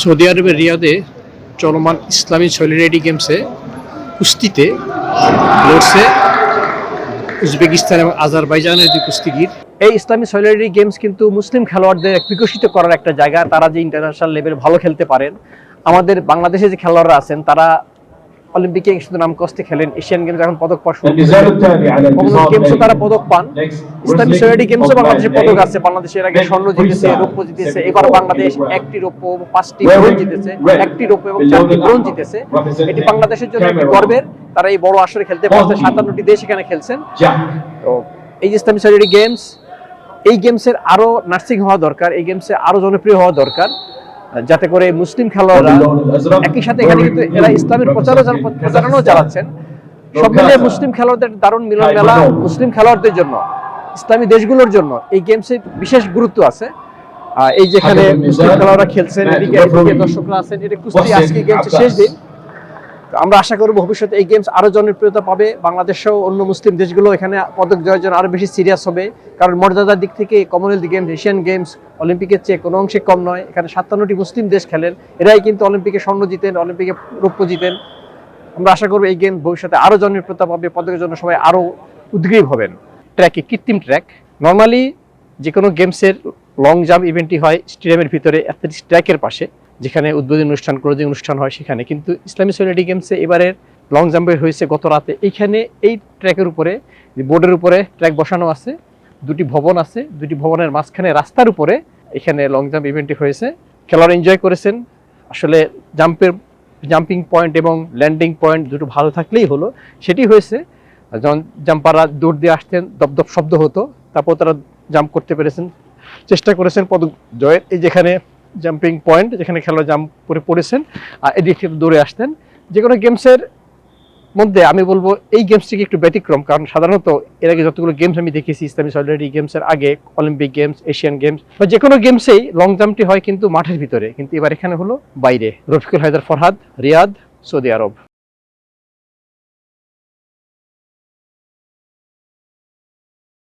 Saudi আরবের রিয়াদে চলমান ইসলামী solidarity গেমসে কুস্তিতে লড়ছে উজবেকিস্তান এবং আজারবাইজানের দুই কুস্তিগির। এই ইসলামী সলিডারিটি গেমস কিন্তু মুসলিম খেলোয়াড়দের বিকশিত করার একটা জায়গা। তারা যে ইন্টারন্যাশনাল লেভেল ভালো খেলতে পারেন, আমাদের বাংলাদেশে যে খেলোয়াড়রা আছেন তারা অলিম্পিকে শুধু নাম কষ্টে খেলেন, এশিয়ান গেমস এখন পদক পাওয়া শুরু করেছে, গেমসও তারা পদক পান। ইসলামী সলিডারিটি গেমসও বাংলাদেশে পদক আছে। বাংলাদেশের আগে স্বর্ণ জিতেছে, রৌপ্য জিতেছে। এবার বাংলাদেশ 1টি রৌপ্য, 5টি ব্রোঞ্জ জিতেছে, 1টি রৌপ্য এবং 4টি ব্রোঞ্জ জিতেছে। এটি বাংলাদেশের জন্য একটি গর্বের। তারা এই বড় আসরে খেলতে পারছে, 57টি দেশ এখানে খেলছেন। তো এই যে ইসলামী সলিডারিটি গেমস, এই গেমসের আরো নার্সিং হওয়া দরকার, এই গেমসে আরো জনপ্রিয় হওয়া দরকার, যাতে করে মুসলিম খেলোয়াড়রা একই সাথে এখানে কিন্তু এরা ইসলামের প্রচারণাও চালাচ্ছেন। সব মিলিয়ে মুসলিম খেলোয়াড়দের দারুণ মিলন মেলা। মুসলিম খেলোয়াড়দের জন্য, ইসলামী দেশগুলোর জন্য এই গেমসে বিশেষ গুরুত্ব আছে। এই যেখানে মুসলিম খেলোয়াড়রা খেলছেন, এদিকে দর্শকরা আছেন। এটা কুস্তি আজকে গেমসের শেষ দিন। আমরা আশা করব ভবিষ্যতে এই গেমস আরো জনপ্রিয়তা পাবে। বাংলাদেশ সহ অন্য মুসলিম দেশগুলো এখানে পদক জয়ের জন্য আরো বেশি সিরিয়াস হবে, কারণ মর্যাদার দিক থেকে কমনওয়েলথ গেমস, এশিয়ান গেমস অলিম্পিকের চেয়ে কোনো অংশে কম নয়। এখানে 57টি মুসলিম দেশ খেলেন, এরাই কিন্তু অলিম্পিকে স্বর্ণ জিতেন, অলিম্পিকে রৌপ্য জিতেন। আমরা আশা করব এই গেম ভবিষ্যতে আরো জনপ্রিয়তা পাবে, পদকের জন্য সবাই আরো উদ্গ্রীব হবেন। ট্র্যাকে কৃত্রিম ট্র্যাক, নর্মালি যে কোনো গেমসের লং জাম্প ইভেন্টই হয় স্টেডিয়ামের ভিতরে অ্যাথলেটিক্স ট্র্যাকের পাশে, যেখানে উদ্বোধনী অনুষ্ঠান, ক্লোজিং অনুষ্ঠান হয় সেখানে। কিন্তু ইসলামী সলিডারিটি গেমসে এবারের লং জাম্পের হয়েছে গত রাতে। এইখানে এই ট্র্যাকের উপরে, বোর্ডের উপরে ট্র্যাক বসানো আছে, 2টি ভবন আছে, 2টি ভবনের মাঝখানে রাস্তার উপরে এখানে লং জাম্প ইভেন্টটি হয়েছে। খেলোয়াড় এনজয় করেছেন। আসলে জাম্পিং পয়েন্ট এবং ল্যান্ডিং পয়েন্ট দুটো ভালো থাকলেই হলো, সেটি হয়েছে। যখন জাম্পাররা দৌড় দিয়ে আসতেন, দপদপ শব্দ হতো, তারপর তারা জাম্প করতে পেরেছেন, চেষ্টা করেছেন পদক জয়ের। এই যেখানে জাম্পিং পয়েন্ট, যেখানে খেলোয়াড় জাম্প করে পড়েছেন আর এদিক থেকে দৌড়ে আসতেন। যে কোনো গেমসের মধ্যে আমি বলবো এই গেমসটিকে একটু ব্যতিক্রম, কারণ সাধারণত এর আগে যতগুলো গেমস আমি দেখেছি ইসলামী সলিডারিটি গেমসের আগে, অলিম্পিক গেমস, এশিয়ান গেমস বা যে কোনো গেমসেই লং জাম্পটি হয় কিন্তু মাঠের ভিতরে, কিন্তু এবার এখানে হলো বাইরে। রফিকুল হায়দার, ফরহাদ, রিয়াদ, সৌদি আরব।